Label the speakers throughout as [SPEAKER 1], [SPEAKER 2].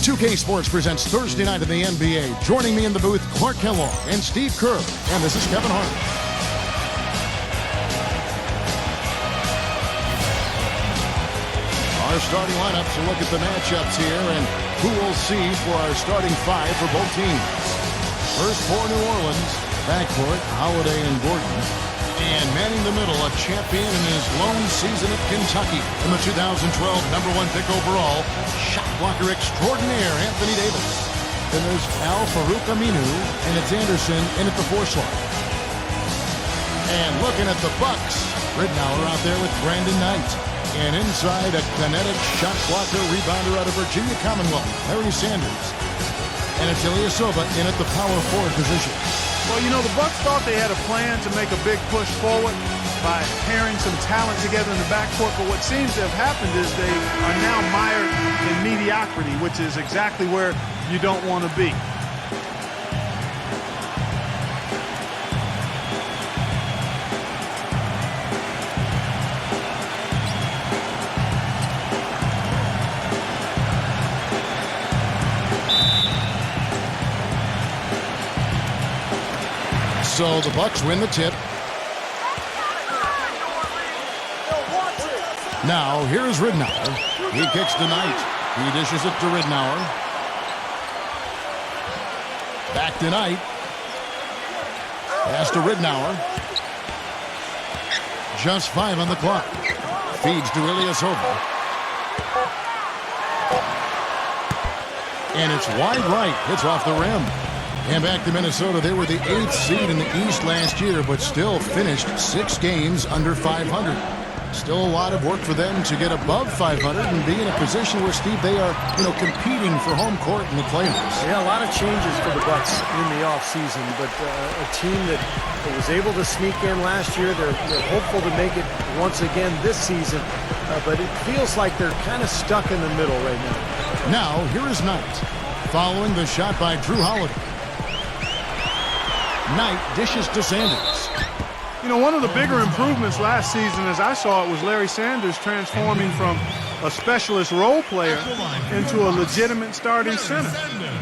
[SPEAKER 1] 2K Sports presents Thursday night in the NBA. Joining me in the booth, Clark Kellogg and Steve Kerr. And this is Kevin Hart. Our starting lineups to look at the matchups here and who we'll see for our starting five for both teams. First for New Orleans, backcourt, Holiday and Gordon. And manning the middle, a champion in his lone season at Kentucky. In the 2012 #1 pick overall, shot blocker extraordinaire Anthony Davis. Then there's Al Farouk Aminu, and it's Anderson in at the 4 slot. And looking at the Bucks, Ridnour out there with Brandon Knight. And inside, a kinetic shot blocker rebounder out of Virginia Commonwealth, Larry Sanders. And it's Ilyasova in at the power forward position.
[SPEAKER 2] Well, you know, the Bucks thought they had a plan to make a big push forward by pairing some talent together in the backcourt, but what seems to have happened is they are now mired in mediocrity, which is exactly where you don't want to be.
[SPEAKER 1] So the Bucks win the tip. Now here's Ridnour. He kicks to Knight. He dishes it to Ridnour. Back to Knight. Pass to Ridnour. Just 5 on the clock. Feeds to Ilyasova. And it's wide right. Hits off the rim. And back to Minnesota. They were the 8th seed in the East last year, but still finished 6 games under 500. Still a lot of work for them to get above 500 and be in a position where, Steve, they are, competing for home court in the playoffs.
[SPEAKER 3] Yeah, a lot of changes for the Bucks in the offseason, but a team that was able to sneak in last year. They're hopeful to make it once again this season, but it feels like they're kind of stuck in the middle right now.
[SPEAKER 1] Now, here is Knight, following the shot by Drew Holiday. Knight dishes to Sanders.
[SPEAKER 2] You know, one of the bigger improvements last season, as I saw it, was Larry Sanders transforming from a specialist role player into a legitimate starting center.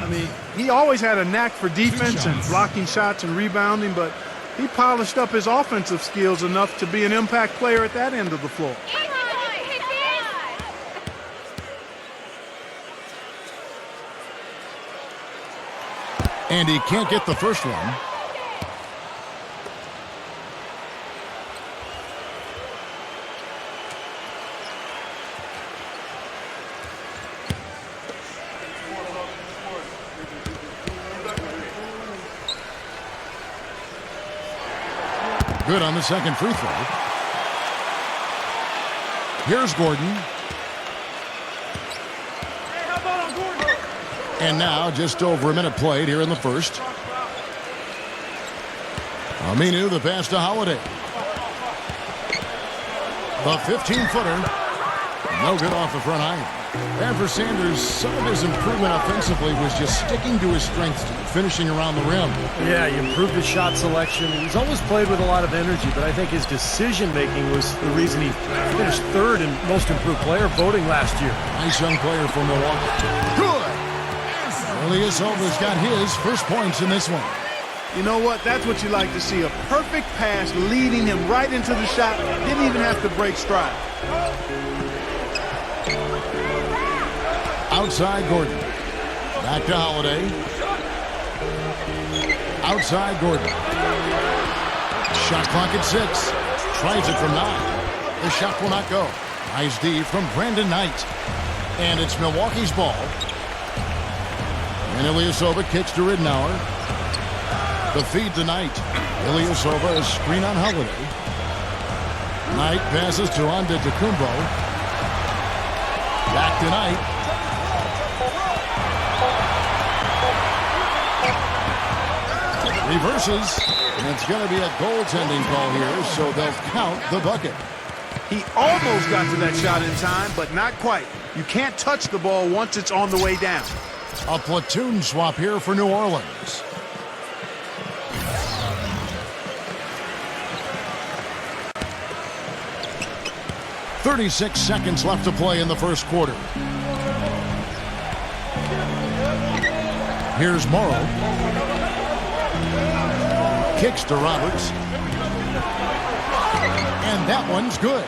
[SPEAKER 2] I mean, he always had a knack for defense and blocking shots and rebounding, but he polished up his offensive skills enough to be an impact player at that end of the floor.
[SPEAKER 1] And he can't get the first one. Good on the second free throw. Here's Gordon. And now just over a minute played here in the first. Aminu, the pass to Holiday. The 15-footer. No good off the front iron. And for Sanders, some of his improvement offensively was just sticking to his strengths, finishing around the rim.
[SPEAKER 3] Yeah, he improved his shot selection. He's always played with a lot of energy, but I think his decision-making was the reason he finished 3rd in most improved player voting last year.
[SPEAKER 1] Nice young player from Milwaukee. Good! Ilyasova's got his first points in this one.
[SPEAKER 2] You know what? That's what you like to see. A perfect pass leading him right into the shot. Didn't even have to break stride.
[SPEAKER 1] Outside Gordon. Back to Holiday. Outside Gordon. Shot clock at 6. Tries it from 9. The shot will not go. Nice D from Brandon Knight. And it's Milwaukee's ball. And Ilyasova kicks to Ridnour. The feed to Knight. Ilyasova, a screen on Holiday. Knight passes to Antetokounmpo. Back to Knight. Reverses. And it's going to be a goaltending call here, so they'll count the bucket.
[SPEAKER 2] He almost got to that shot in time, but not quite. You can't touch the ball once it's on the way down.
[SPEAKER 1] A platoon swap here for New Orleans. 36 seconds left to play in the first quarter. Here's Morrow. Kicks to Roberts. And that one's good.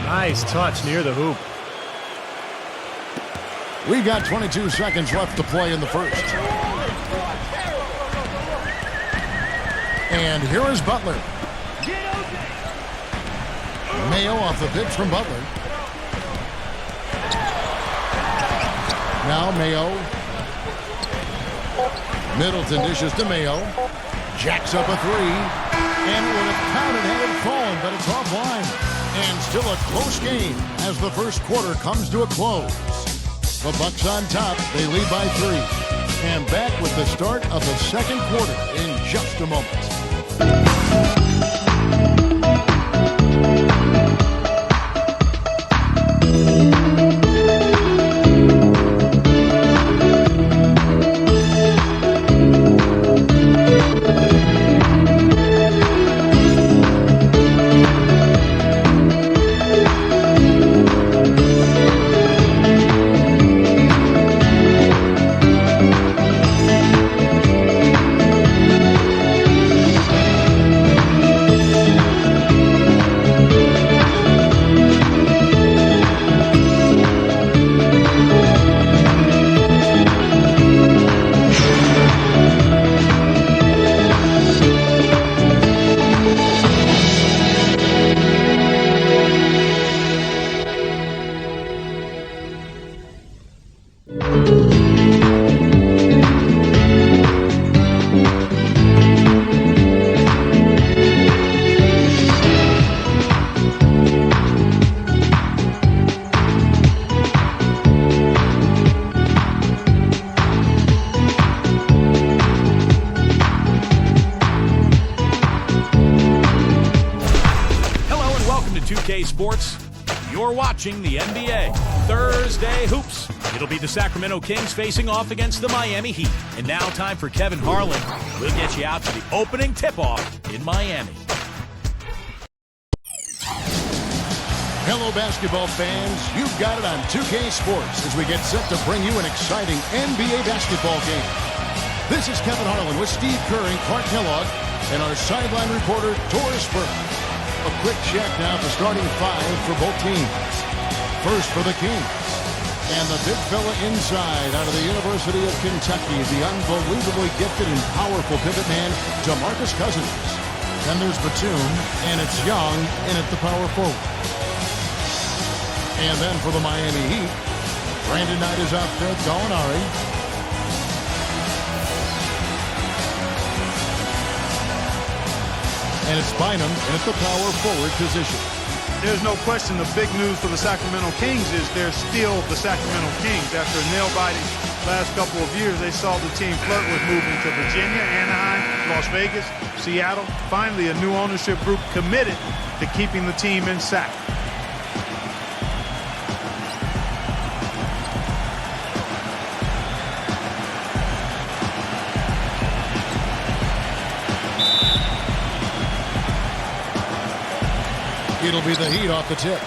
[SPEAKER 3] Nice touch near the hoop.
[SPEAKER 1] We've got 22 seconds left to play in the first. And here is Butler. Mayo off the pitch from Butler. Now Mayo. Middleton dishes to Mayo. Jacks up a three. And it would have counted had it fallen, but it's offline. And still a close game as the first quarter comes to a close. The Bucks on top. They lead by 3. And back with the start of the second quarter in just a moment.
[SPEAKER 4] Sports. You're watching the NBA Thursday Hoops. It'll be the Sacramento Kings facing off against the Miami Heat. And now time for Kevin Harlan. We'll get you out to the opening tip-off in Miami.
[SPEAKER 1] Hello, basketball fans. You've got it on 2K Sports as we get set to bring you an exciting NBA basketball game. This is Kevin Harlan with Steve Kerr and Clark Kellogg and our sideline reporter, Doris Burke. A quick check now at the starting 5 for both teams. First for the Kings. And the big fella inside out of the University of Kentucky, the unbelievably gifted and powerful pivot man, DeMarcus Cousins. Then there's Batum, and it's Young in at the power forward. And then for the Miami Heat, Brandon Knight is out there, Gallinari. And it's Bynum in at the power forward position.
[SPEAKER 2] There's no question the big news for the Sacramento Kings is they're still the Sacramento Kings. After a nail-biting last couple of years, they saw the team flirt with moving to Virginia, Anaheim, Las Vegas, Seattle. Finally, a new ownership group committed to keeping the team in Sac.
[SPEAKER 1] It'll be the Heat off the tip.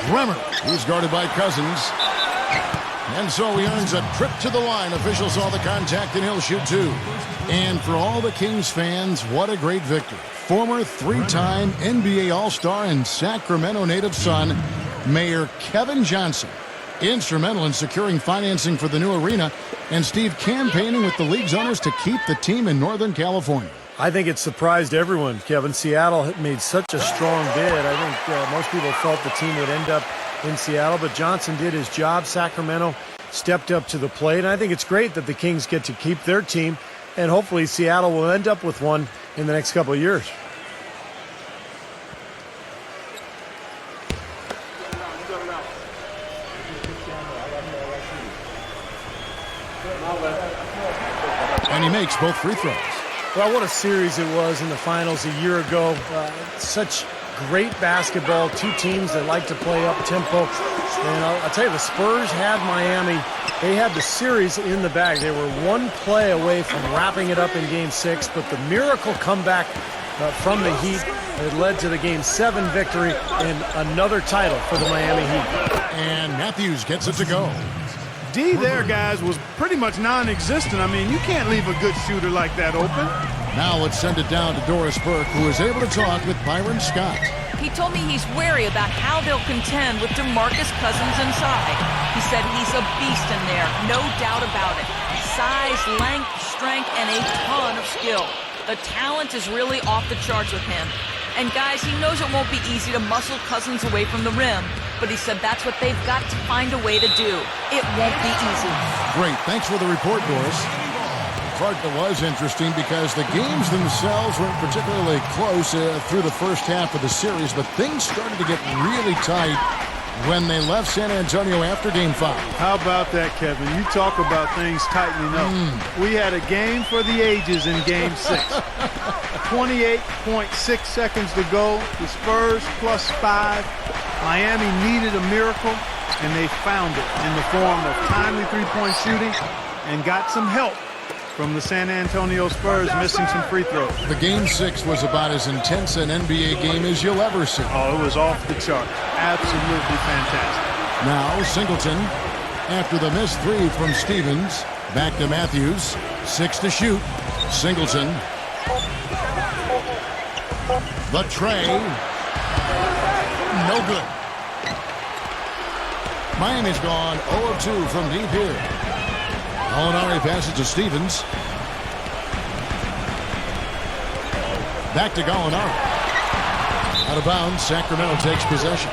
[SPEAKER 1] Bremer, he's guarded by Cousins. And so he earns a trip to the line. Officials saw the contact and he'll shoot 2. And for all the Kings fans, what a great victory. Former 3-time NBA All-Star and Sacramento native son, Mayor Kevin Johnson, instrumental in securing financing for the new arena, and Steve campaigning with the league's owners to keep the team in Northern California.
[SPEAKER 3] I think it surprised everyone, Kevin. Seattle made such a strong bid. I think most people felt the team would end up in Seattle, but Johnson did his job. Sacramento stepped up to the plate, and I think it's great that the Kings get to keep their team, and hopefully Seattle will end up with one in the next couple of years.
[SPEAKER 1] And he makes both free throws.
[SPEAKER 3] Well, what a series it was in the finals a year ago. Such great basketball, two teams that like to play up-tempo. And I'll tell you, the Spurs had Miami. They had the series in the bag. They were one play away from wrapping it up in Game 6, but the miracle comeback from the Heat it led to the Game 7 victory and another title for the Miami Heat.
[SPEAKER 1] And Matthews gets it to go.
[SPEAKER 2] D there, guys, was pretty much non-existent. I mean, you can't leave a good shooter like that open.
[SPEAKER 1] Now let's send it down to Doris Burke, who is able to talk with Byron Scott.
[SPEAKER 5] He told me he's wary about how they'll contend with DeMarcus Cousins inside. He said he's a beast in there, no doubt about it. Size, length, strength, and a ton of skill. The talent is really off the charts with him. And guys, he knows it won't be easy to muscle Cousins away from the rim, but he said that's what they've got to find a way to do. It won't be easy.
[SPEAKER 1] Great. Thanks for the report, Doris. The part that was interesting because the games themselves weren't particularly close through the first half of the series, but things started to get really tight when they left San Antonio after Game 5.
[SPEAKER 2] How about that, Kevin? You talk about things tightening up. We had a game for the ages in Game 6. 28.6 seconds to go. The Spurs +5. Miami needed a miracle, and they found it in the form of timely three-point shooting and got some help from the San Antonio Spurs missing some free throws.
[SPEAKER 1] The Game 6 was about as intense an NBA game as you'll ever see.
[SPEAKER 2] Oh, it was off the chart. Absolutely fantastic.
[SPEAKER 1] Now Singleton, after the missed three from Stevens, back to Matthews. 6 to shoot. Singleton. The tray. No good. Miami's gone 0 of 2 from deep here. Molinari passes to Stevens. Back to Gallinari. Out of bounds, Sacramento takes possession.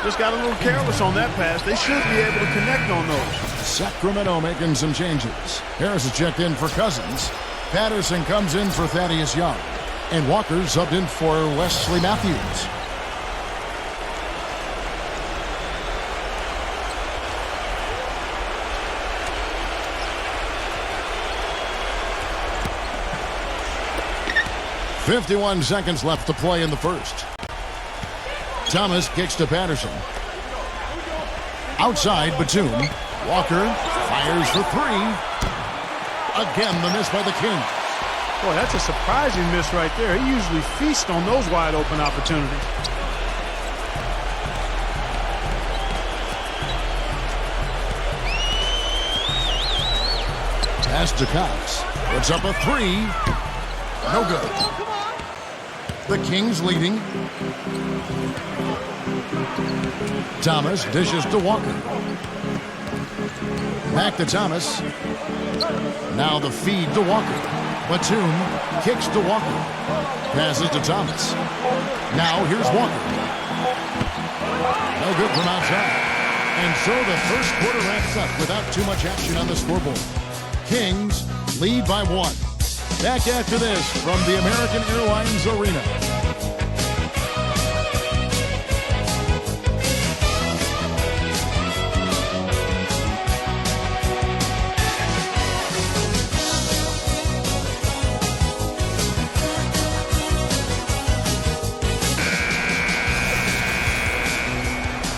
[SPEAKER 2] Just got a little careless on that pass. They should be able to connect on those.
[SPEAKER 1] Sacramento making some changes. Harris is checked in for Cousins. Patterson comes in for Thaddeus Young. And Walker subbed in for Wesley Matthews. .51 seconds left to play in the first. Thomas kicks to Patterson. Outside, Batum. Walker fires for three. Again, the miss by the Kings.
[SPEAKER 2] Boy, that's a surprising miss right there. He usually feasts on those wide open opportunities.
[SPEAKER 1] Pass to Cox. Puts up a three. No good. The Kings leading. Thomas dishes to Walker. Back to Thomas. Now the feed to Walker. Batum kicks to Walker. Passes to Thomas. Now here's Walker. No good from outside. And so the first quarter wraps up without too much action on the scoreboard. Kings lead by 1. Back after this from the American Airlines Arena.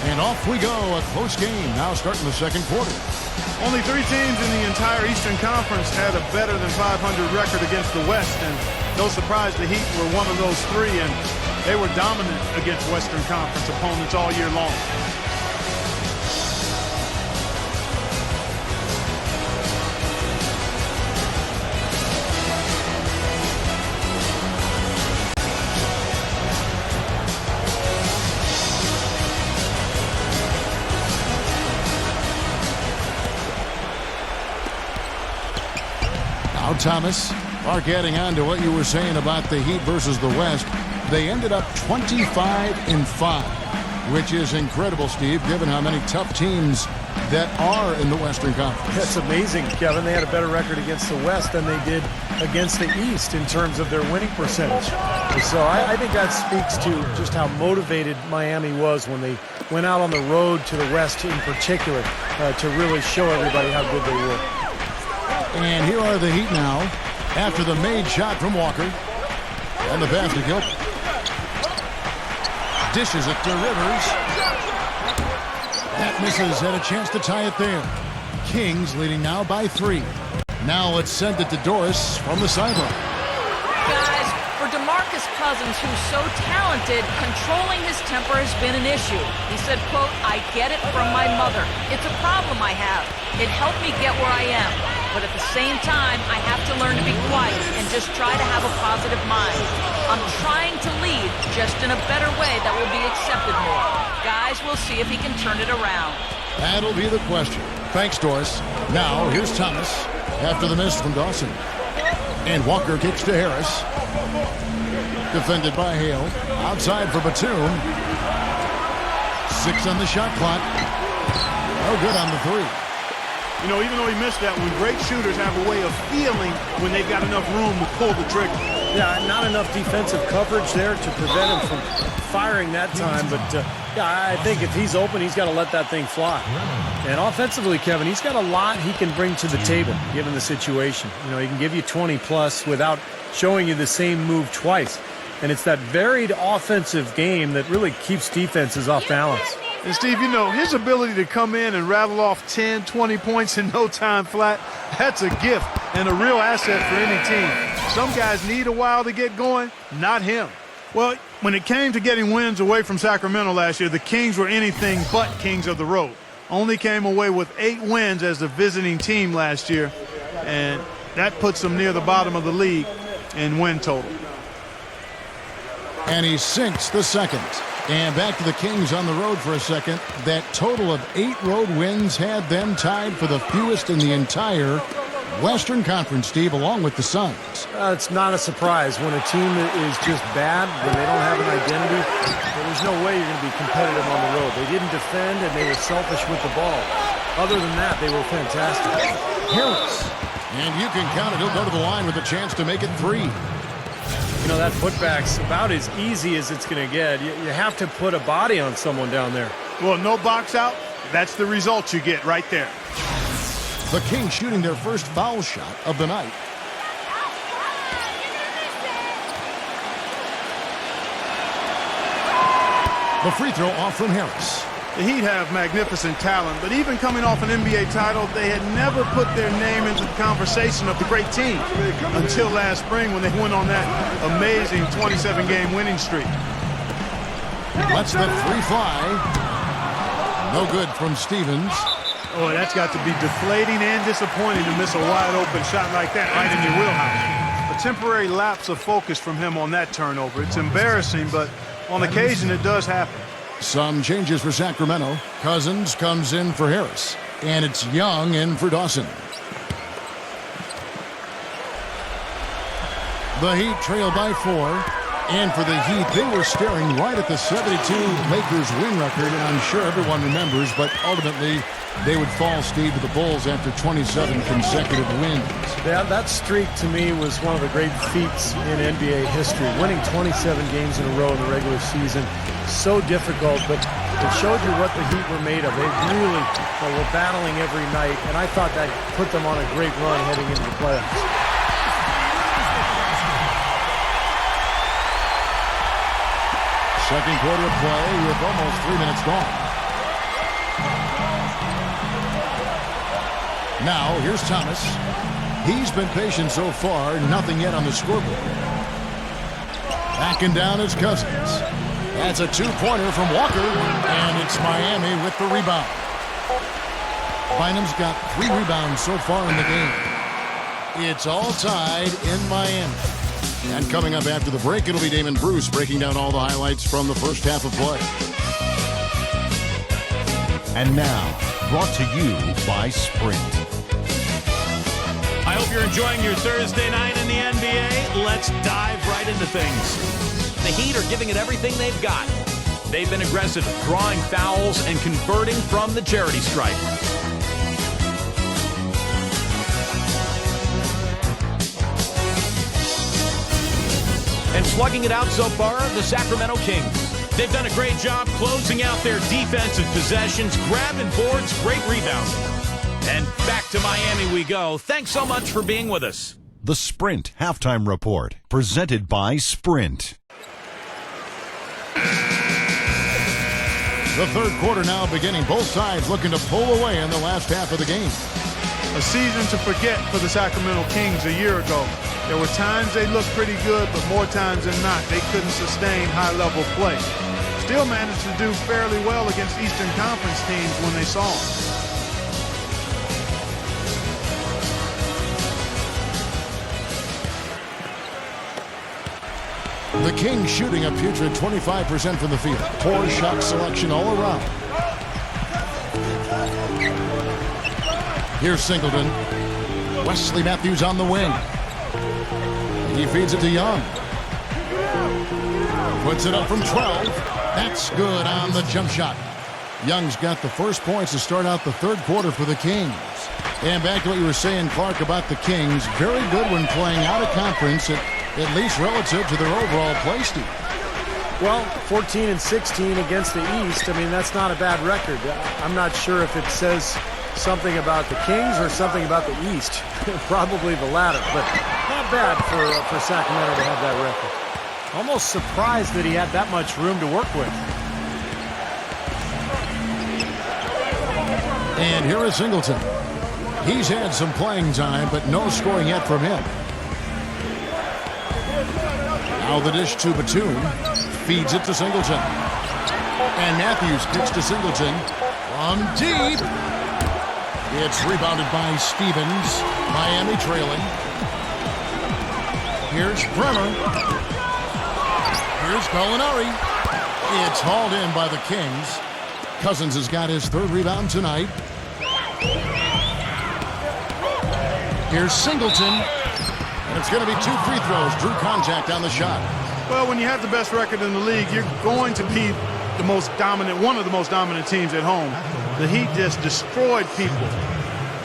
[SPEAKER 1] And off we go, a close game now starting the second quarter.
[SPEAKER 2] Only 3 teams in the entire Eastern Conference had a better than 500 record against the West, and no surprise the Heat were one of those 3, and they were dominant against Western Conference opponents all year long.
[SPEAKER 1] Thomas, Mark, adding on to what you were saying about the Heat versus the West, they ended up 25-5, which is incredible, Steve, given how many tough teams that are in the Western Conference.
[SPEAKER 3] That's amazing, Kevin. They had a better record against the West than they did against the East in terms of their winning percentage. So I think that speaks to just how motivated Miami was when they went out on the road to the West in particular to really show everybody how good they were.
[SPEAKER 1] And here are the Heat now after the made shot from Walker. And the pass to Gilbert. Dishes it to Rivers. That misses. Had a chance to tie it there. Kings leading now by 3. Now let's send it to Doris from the sideline.
[SPEAKER 5] Guys, for DeMarcus Cousins, who's so talented, controlling his temper has been an issue. He said, quote, "I get it from my mother. It's a problem I have. It helped me get where I am. But at the same time, I have to learn to be quiet and just try to have a positive mind. I'm trying to lead, just in a better way that will be accepted more. Guys, we'll see if he can turn it around."
[SPEAKER 1] That'll be the question. Thanks, Doris. Now, here's Thomas after the miss from Dawson. And Walker kicks to Harris. Defended by Hale. Outside for Batum. 6 on the shot clock. No good on the 3.
[SPEAKER 2] You know, even though he missed that one, great shooters have a way of feeling when they've got enough room to pull the trigger.
[SPEAKER 3] Yeah, not enough defensive coverage there to prevent him from firing that time. But, yeah, I think if he's open, he's got to let that thing fly. And offensively, Kevin, he's got a lot he can bring to the table, given the situation. You know, he can give you 20-plus without showing you the same move twice. And it's that varied offensive game that really keeps defenses off balance.
[SPEAKER 2] And, Steve, you know, his ability to come in and rattle off 10, 20 points in no time flat, that's a gift and a real asset for any team. Some guys need a while to get going, not him. Well, when it came to getting wins away from Sacramento last year, the Kings were anything but kings of the road. Only came away with 8 wins as the visiting team last year, and that puts them near the bottom of the league in win total.
[SPEAKER 1] And he sinks the second. And back to the Kings on the road for a second. That total of 8 road wins had them tied for the fewest in the entire Western Conference, Steve, along with the Suns.
[SPEAKER 3] It's not a surprise when a team is just bad, when they don't have an identity. There's no way you're going to be competitive on the road. They didn't defend, and they were selfish with the ball. Other than that, they were fantastic.
[SPEAKER 1] Harris. And you can count it. He'll go to the line with a chance to make it 3.
[SPEAKER 3] You know, that putback's about as easy as it's going to get. You have to put a body on someone down there.
[SPEAKER 2] Well, no box out. That's the result you get right there.
[SPEAKER 1] The Kings shooting their first foul shot of the night. The free throw off from Harris.
[SPEAKER 2] The Heat have magnificent talent, but even coming off an NBA title, they had never put their name into the conversation of the great team until last spring when they went on that amazing 27-game winning streak.
[SPEAKER 1] Lets the 3 fly. No good from Stevens.
[SPEAKER 2] Oh, that's got to be deflating and disappointing to miss a wide-open shot like that right in your wheelhouse. A temporary lapse of focus from him on that turnover. It's embarrassing, but on occasion it does happen.
[SPEAKER 1] Some changes for Sacramento. Cousins comes in for Harris. And it's Young in for Dawson. The Heat trail by 4. And for the Heat, they were staring right at the 72 Lakers win record, and I'm sure everyone remembers, but ultimately they would fall, Steve, to the Bulls after 27 consecutive wins.
[SPEAKER 3] Yeah, that streak to me was one of the great feats in NBA history. Winning 27 games in a row in the regular season, so difficult, but it showed you what the Heat were made of. They really were battling every night, and I thought that put them on a great run heading into the playoffs.
[SPEAKER 1] Second quarter of play with almost 3 minutes gone. Now, here's Thomas. He's been patient so far, nothing yet on the scoreboard. Backing down is Cousins. That's a 2-pointer from Walker, and it's Miami with the rebound. Bynum's got 3 rebounds so far in the game. It's all tied in Miami. And coming up after the break, it'll be Damon Bruce breaking down all the highlights from the first half of play.
[SPEAKER 6] And now, brought to you by Sprint.
[SPEAKER 4] I hope you're enjoying your Thursday night in the NBA. Let's dive right into things. The Heat are giving it everything they've got. They've been aggressive, drawing fouls and converting from the charity stripe. And slugging it out so far, the Sacramento Kings. They've done a great job closing out their defensive possessions, grabbing boards, great rebounding. And back to Miami we go. Thanks so much for being with us.
[SPEAKER 6] The Sprint Halftime Report, presented by Sprint.
[SPEAKER 1] The third quarter now beginning. Both sides looking to pull away in the last half of the game.
[SPEAKER 2] A season to forget for the Sacramento Kings a year ago. There were times they looked pretty good, but more times than not, they couldn't sustain high-level play. Still managed to do fairly well against Eastern Conference teams when they saw them.
[SPEAKER 1] The Kings shooting a putrid 25% from the field. Poor shot selection all around. Here's Singleton. Wesley Matthews on the wing. He feeds it to Young. Puts it up from 12. That's good on the jump shot. Young's got the first points to start out the third quarter for the Kings. And back to what you were saying, Clark, about the Kings. Very good when playing out of conference, at least relative to their overall play style.
[SPEAKER 3] Well, 14-16 against the East. I mean, that's not a bad record. I'm not sure if it says something about the Kings or something about the East. Probably the latter, but not bad for Sacramento to have that record. Almost surprised that he had that much room to work with.
[SPEAKER 1] And here is Singleton. He's had some playing time, but no scoring yet from him. Now the dish to Batum. Feeds it to Singleton. And Matthews kicks to Singleton. From deep. It's rebounded by Stevens. Miami trailing. Here's Bremer. Here's Gallinari. It's hauled in by the Kings. Cousins has got his third rebound tonight. Here's Singleton. And it's going to be 2 free throws. Drew contact on the shot.
[SPEAKER 2] Well, when you have the best record in the league, you're going to be the most dominant, one of the most dominant teams at home. The Heat just destroyed people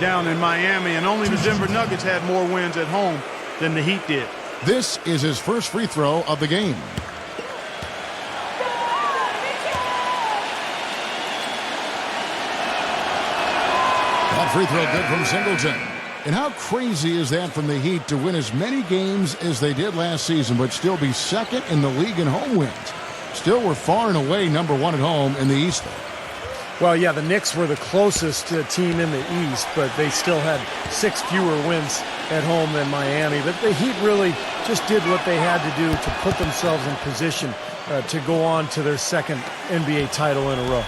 [SPEAKER 2] down in Miami, and only the Denver Nuggets had more wins at home than the Heat did.
[SPEAKER 1] This is his first free throw of the game. That free throw good from Singleton. And how crazy is that from the Heat to win as many games as they did last season, but still be second in the league in home wins? Still, we're far and away number one at home in the East, though.
[SPEAKER 3] Well, yeah, the Knicks were the closest team in the East, but they still had 6 fewer wins at home than Miami. But the Heat really just did what they had to do to put themselves in position to go on to their second NBA title in a row.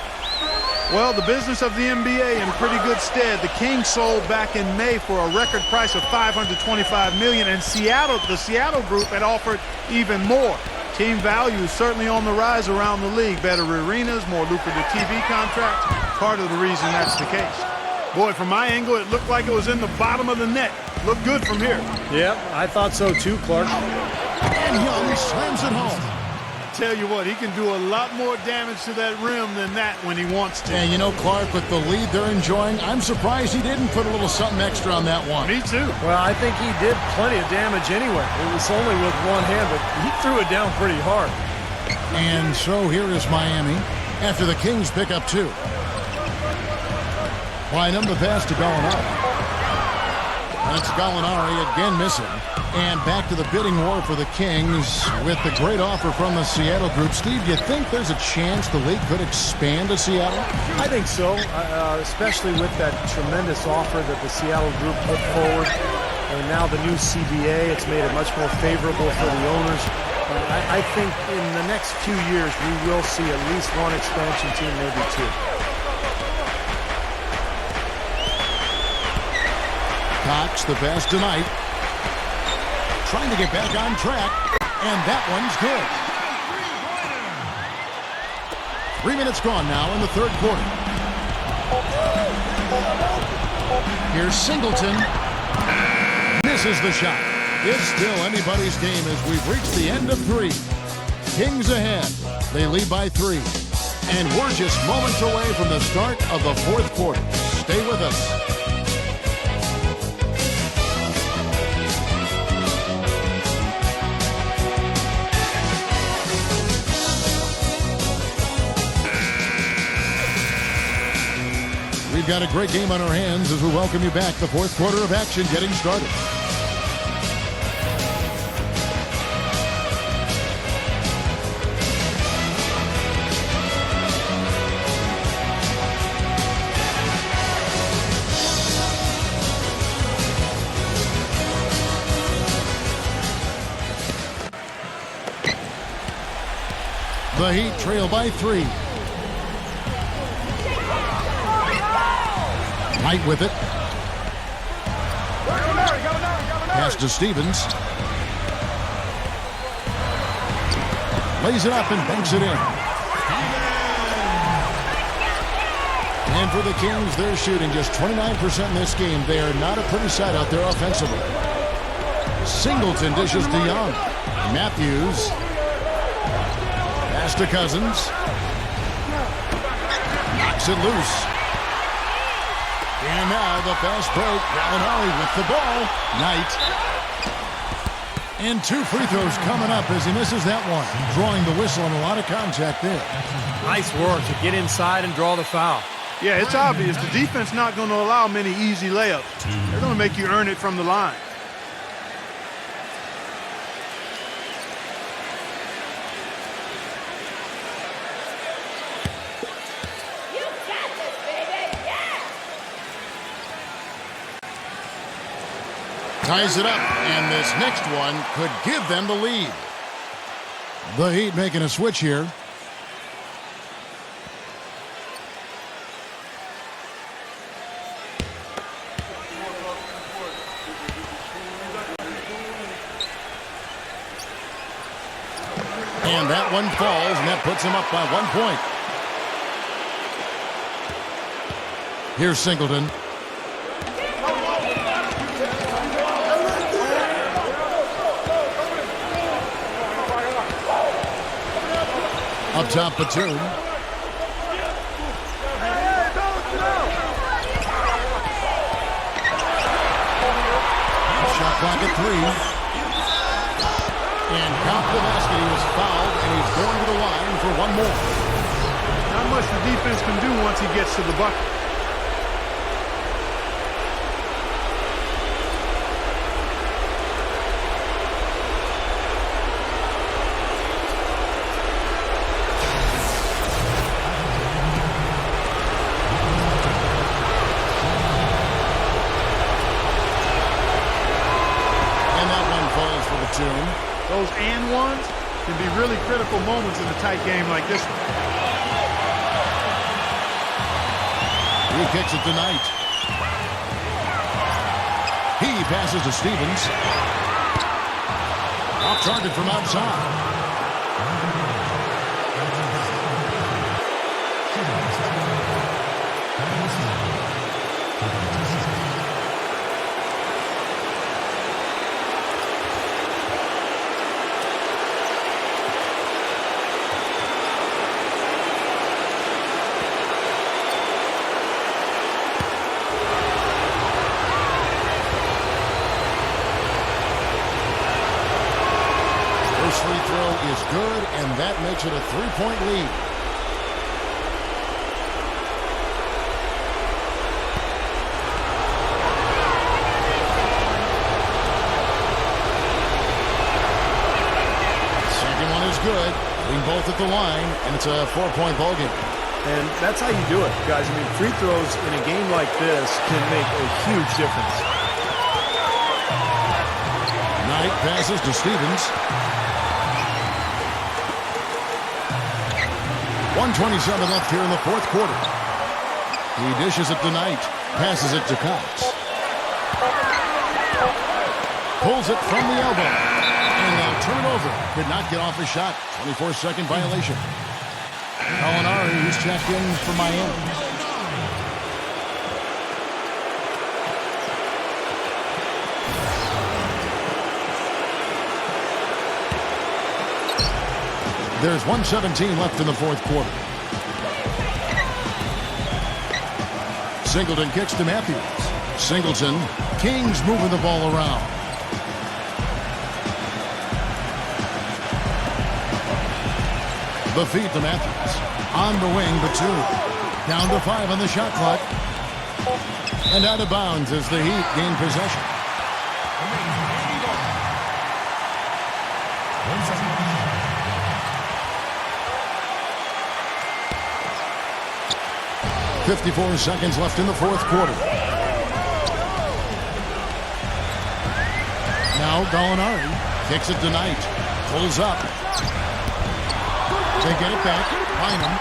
[SPEAKER 2] Well, the business of the NBA in pretty good stead. The Kings sold back in May for a record price of $525 million, and the Seattle group had offered even more. Team value is certainly on the rise around the league. Better arenas, more lucrative TV contracts. Part of the reason that's the case. Boy, from my angle, it looked like it was in the bottom of the net. Looked good from here.
[SPEAKER 3] Yeah, I thought so too, Clark.
[SPEAKER 1] And Young slams it home.
[SPEAKER 2] Tell you what, he can do a lot more damage to that rim than that when he wants to.
[SPEAKER 1] And you know, Clark, with the lead they're enjoying, I'm surprised he didn't put a little something extra on that one.
[SPEAKER 2] Me too.
[SPEAKER 3] Well, I think he did plenty of damage anyway. It was only with one hand, but he threw it down pretty hard.
[SPEAKER 1] And so here is Miami after the Kings pick up 2. Line them the pass to Gallinari. That's Gallinari again missing. And back to the bidding war for the Kings with the great offer from the Seattle group. Steve, do you think there's a chance the league could expand to Seattle?
[SPEAKER 3] I think so, especially with that tremendous offer that the Seattle group put forward. And now the new CBA, it's made it much more favorable for the owners. I think in the next few years, we will see at least one expansion team, maybe 2.
[SPEAKER 1] Cox, the pass tonight. Trying to get back on track, and that one's good. 3 minutes gone now in the third quarter. Here's Singleton. Misses the shot. It's still anybody's game as we've reached the end of 3. Kings ahead. They lead by 3. And we're just moments away from the start of the fourth quarter. Stay with us. We've got a great game on our hands as we welcome you back. The fourth quarter of action getting started. The Heat trail by 3. Knight with it. Pass to Stevens. Lays it up and banks it in. And for the Kings, they're shooting just 29% in this game. They are not a pretty sight out there offensively. Singleton dishes to Young. Matthews. Pass to Cousins. Knocks it loose. And now the fast break. Gallinari with the ball. Knight. And 2 free throws coming up as he misses that one. Drawing the whistle and a lot of contact there.
[SPEAKER 3] Nice work to get inside and draw the foul.
[SPEAKER 2] Yeah, it's obvious. The defense not going to allow many easy layups. They're going to make you earn it from the line.
[SPEAKER 1] Ties it up, and this next one could give them the lead. The Heat making a switch here. And that one falls, and that puts him up by 1 point. Here's Singleton. Up top, Batum. Shot clock at 3. And count the basket. He was fouled, and he's going to the line for one more.
[SPEAKER 2] Not much the defense can do once he gets to the bucket. Those and ones can be really critical moments in a tight game like this one.
[SPEAKER 1] He kicks it tonight. He passes to Stevens. Off target from outside. Free throw is good, and that makes it a 3-point lead. Second one is good. Hitting both at the line, and it's a 4-point ball game.
[SPEAKER 3] And that's how you do it, guys. I mean, free throws in a game like this can make a huge difference.
[SPEAKER 1] Knight passes to Stevens. 1:27 left here in the fourth quarter. He dishes it to Knight. Passes it to Cox. Pulls it from the elbow. And they'll turn it over. Could not get off a shot. 24-second violation. Gallinari, he's checked in for Miami. There's 1:17 left in the fourth quarter. Singleton kicks to Matthews. Singleton. Kings moving the ball around. The feed to Matthews. On the wing, Batum. Down to 5 on the shot clock. And out of bounds as the Heat gain possession. .54 seconds left in the fourth quarter. Now Gallinari kicks it to Knight. Pulls up. They get it back. Bynum.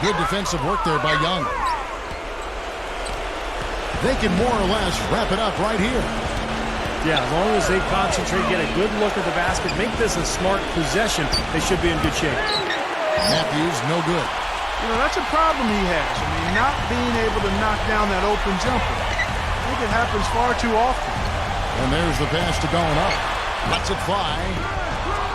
[SPEAKER 1] Good defensive work there by Young. They can more or less wrap it up right here.
[SPEAKER 3] Yeah, as long as they concentrate, get a good look at the basket, make this a smart possession, they should be in good shape.
[SPEAKER 1] Matthews, no good.
[SPEAKER 2] You know, that's a problem he has. I mean, not being able to knock down that open jumper. I think it happens far too often.
[SPEAKER 1] And there's the pass to going up. Lets it fly.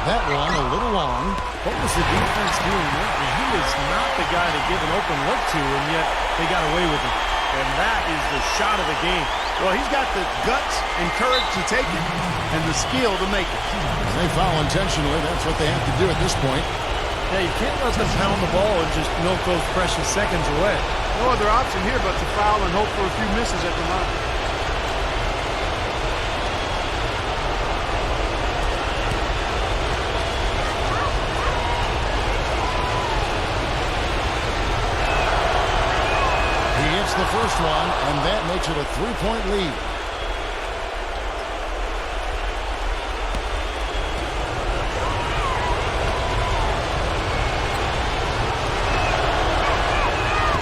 [SPEAKER 1] That one a little long.
[SPEAKER 3] What was the defense doing there? I mean, he was not the guy to give an open look to, and yet they got away with it.
[SPEAKER 2] And that is the shot of the game. Well, he's got the guts and courage to take it and the skill to make it.
[SPEAKER 1] When they foul intentionally, that's what they have to do at this point.
[SPEAKER 3] Yeah, you can't let them pound the ball and just milk those precious seconds away.
[SPEAKER 2] No other option here but to foul and hope for a few misses at the line.
[SPEAKER 1] The first one, and that makes it a 3-point lead.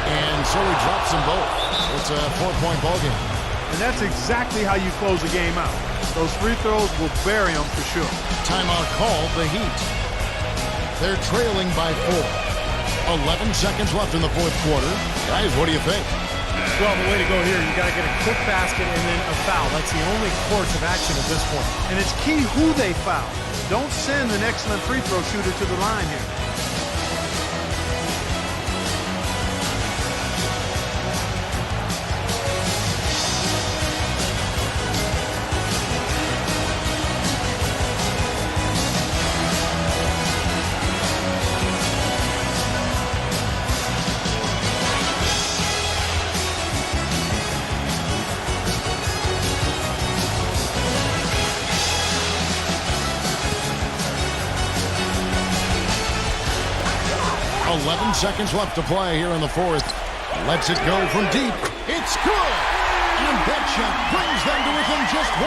[SPEAKER 1] And so he drops them both. It's a 4-point ball game.
[SPEAKER 2] And that's exactly how you close a game out. Those free throws will bury them for sure.
[SPEAKER 1] Timeout called the Heat. They're trailing by 4. 11 seconds left in the fourth quarter. Guys, what do you think?
[SPEAKER 3] Well, the way to go here, you got to get a quick basket and then a foul. That's the only course of action at this point.
[SPEAKER 2] And it's key who they foul. Don't send an excellent free throw shooter to the line here.
[SPEAKER 1] Seconds left to play here in the fourth. Lets it go from deep. It's good! And that shot brings them to within just 1.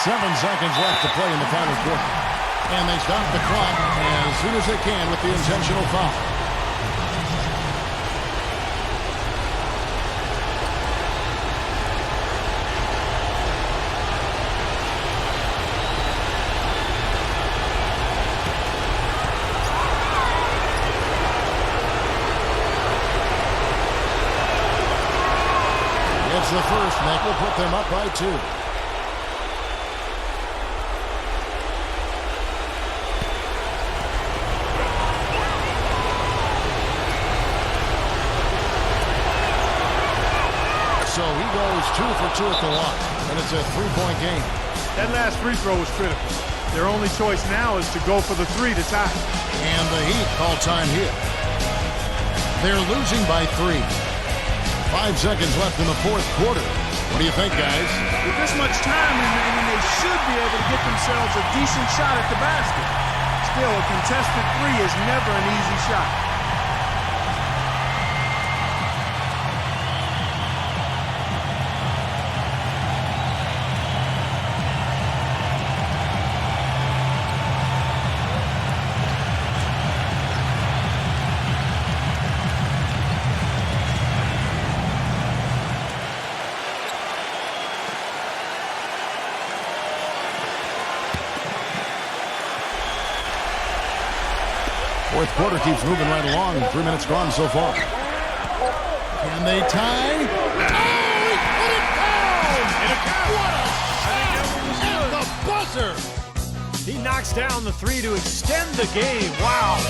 [SPEAKER 1] 7 seconds left to play in the final quarter. And they stop the clock as soon as they can with the intentional foul. The first, Nick, will put them up by 2. So he goes 2 for 2 at the line, and it's a 3-point game.
[SPEAKER 2] That last free throw was critical. Their only choice now is to go for the 3 to tie.
[SPEAKER 1] And the Heat call time here. They're losing by 3. 5 seconds left in the fourth quarter. What do you think, guys?
[SPEAKER 2] With this much time remaining, they should be able to get themselves a decent shot at the basket. Still, a contested 3 is never an easy shot.
[SPEAKER 1] Fourth quarter keeps moving right along. 3 minutes gone so far. Can they tie? Oh, he put it down!
[SPEAKER 2] And a count.
[SPEAKER 1] What a at the buzzer!
[SPEAKER 3] He knocks down the 3 to extend the game. Wow.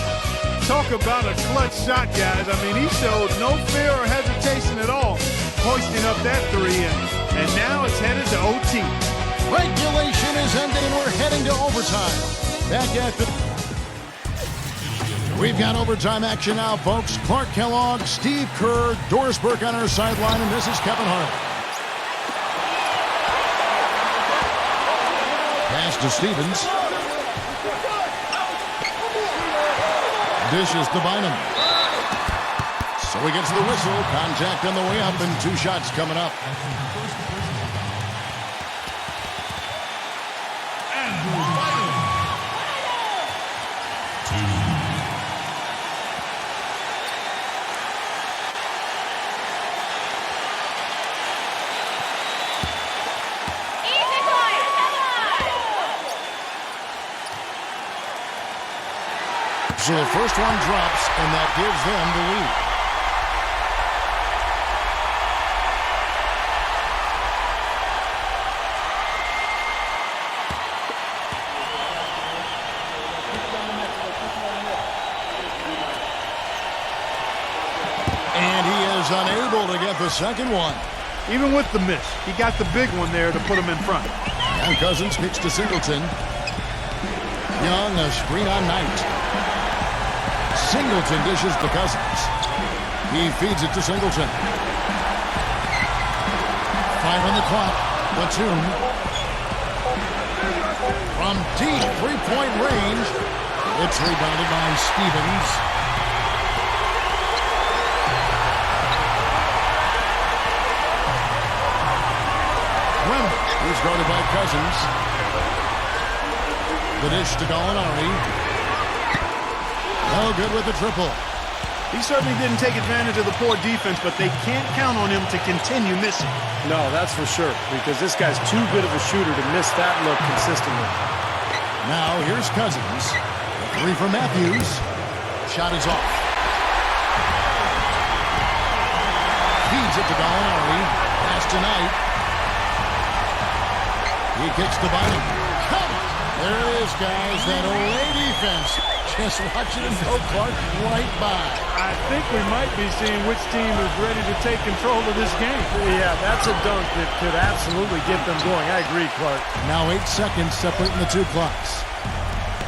[SPEAKER 2] Talk about a clutch shot, guys. I mean, he showed no fear or hesitation at all, hoisting up that 3, and now it's headed to OT.
[SPEAKER 1] Regulation is ended, and we're heading to overtime. Back at the... We've got overtime action now, folks. Clark Kellogg, Steve Kerr, Doris Burke on our sideline, and this is Kevin Harlan. Pass to Stevens. Dishes to Bynum. So he gets the whistle. Contact on the way up, and 2 shots coming up. So the first one drops, and that gives them the lead. And he is unable to get the second one.
[SPEAKER 2] Even with the miss, he got the big one there to put him in front.
[SPEAKER 1] And Cousins kicks to Singleton. Young, a screen on Knight. Singleton dishes to Cousins. He feeds it to Singleton. 5 on the clock. Platoon. From deep three-point range. It's rebounded by Stevens. He's guarded by Cousins. The dish to Gallinari. No good with the triple.
[SPEAKER 2] He certainly didn't take advantage of the poor defense, but they can't count on him to continue missing.
[SPEAKER 3] No, that's for sure, because this guy's too good of a shooter to miss that look consistently.
[SPEAKER 1] Now here's Cousins. The three for Matthews. Shot is off. Feeds it to Gallinari. Pass to Knight. He kicks to Bynum. Come on. There it is, guys. That Olay defense. Just watching him go Clark right by.
[SPEAKER 2] I think we might be seeing which team is ready to take control of this game.
[SPEAKER 3] Yeah, that's a dunk that could absolutely get them going. I agree, Clark.
[SPEAKER 1] Now 8 seconds separating the two clocks.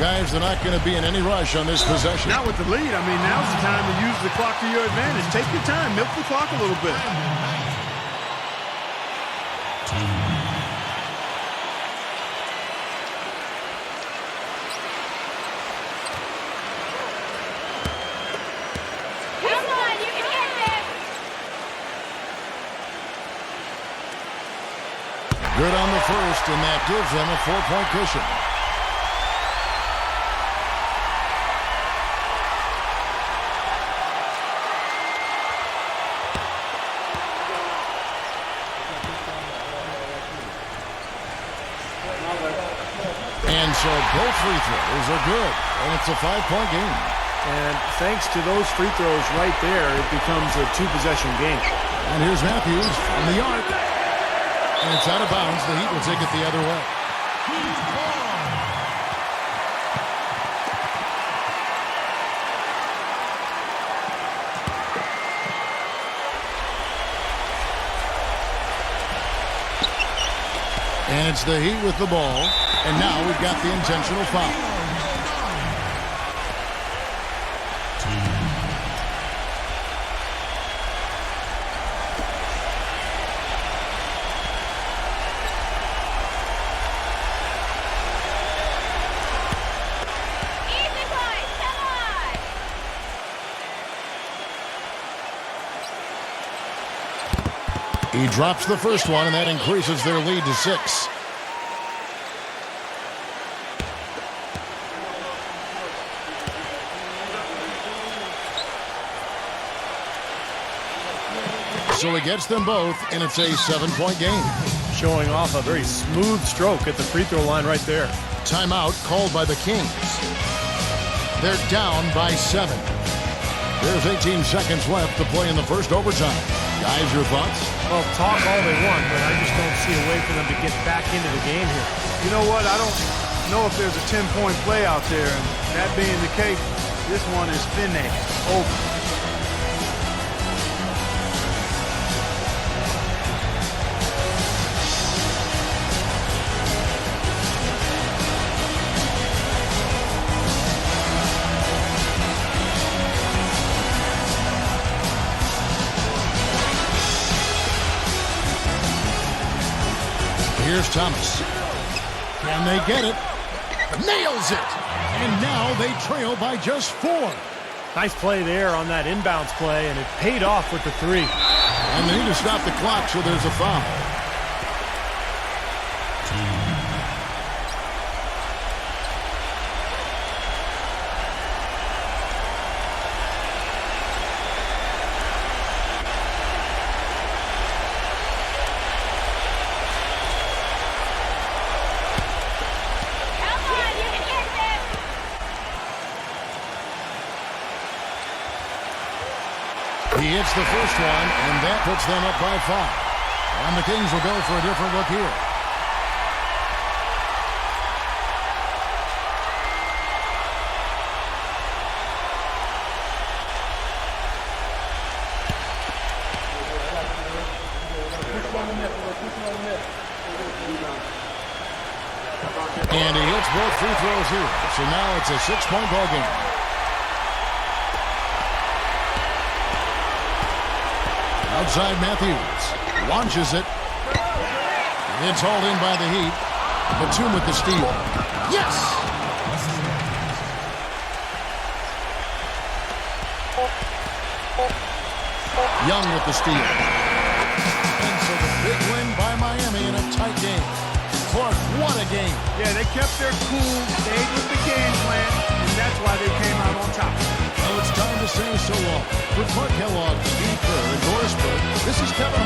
[SPEAKER 1] Guys, they're not going to be in any rush on this possession.
[SPEAKER 2] Not with the lead. I mean, now's the time to use the clock to your advantage. Take your time. Milk the clock a little bit.
[SPEAKER 1] Good on the first, and that gives them a 4-point cushion. And so both free throws are good, and it's a 5-point game.
[SPEAKER 3] And thanks to those free throws right there, it becomes a 2-possession game.
[SPEAKER 1] And here's Matthews from the arc. And it's out of bounds. The Heat will take it the other way. And it's the Heat with the ball. And now we've got the intentional foul. He drops the first one, and that increases their lead to 6. So he gets them both, and it's a 7-point game.
[SPEAKER 3] Showing off a very smooth stroke at the free throw line right there.
[SPEAKER 1] Timeout called by the Kings. They're down by 7. There's 18 seconds left to play in the first overtime. Guys, your thoughts?
[SPEAKER 3] Well, talk all they want, but I just don't see a way for them to get back into the game here.
[SPEAKER 2] You know what? I don't know if there's a 10-point play out there, and that being the case, this one is finished. Over.
[SPEAKER 1] Here's Thomas. Can they get it? Nails it! And now they trail by just 4.
[SPEAKER 3] Nice play there on that inbounds play, and it paid off with the 3.
[SPEAKER 1] And they need to stop the clock, so there's a foul. hits the first one, and that puts them up by 5. And the Kings will go for a different look here. And he hits both free throws here. So now it's a 6-point ball game. Outside Matthews. Launches it. It's hauled in by the Heat. Batum with the steal. Yes! Young with the steal. And so the big win by Miami in a tight game. Clark, what a game.
[SPEAKER 2] Yeah, they kept their cool, stayed with the game plan, and that's why they came out on top.
[SPEAKER 1] Well, it's time to say so long. For Clark Kellogg, Steve Kerr, and Doris Burke, this is Kevin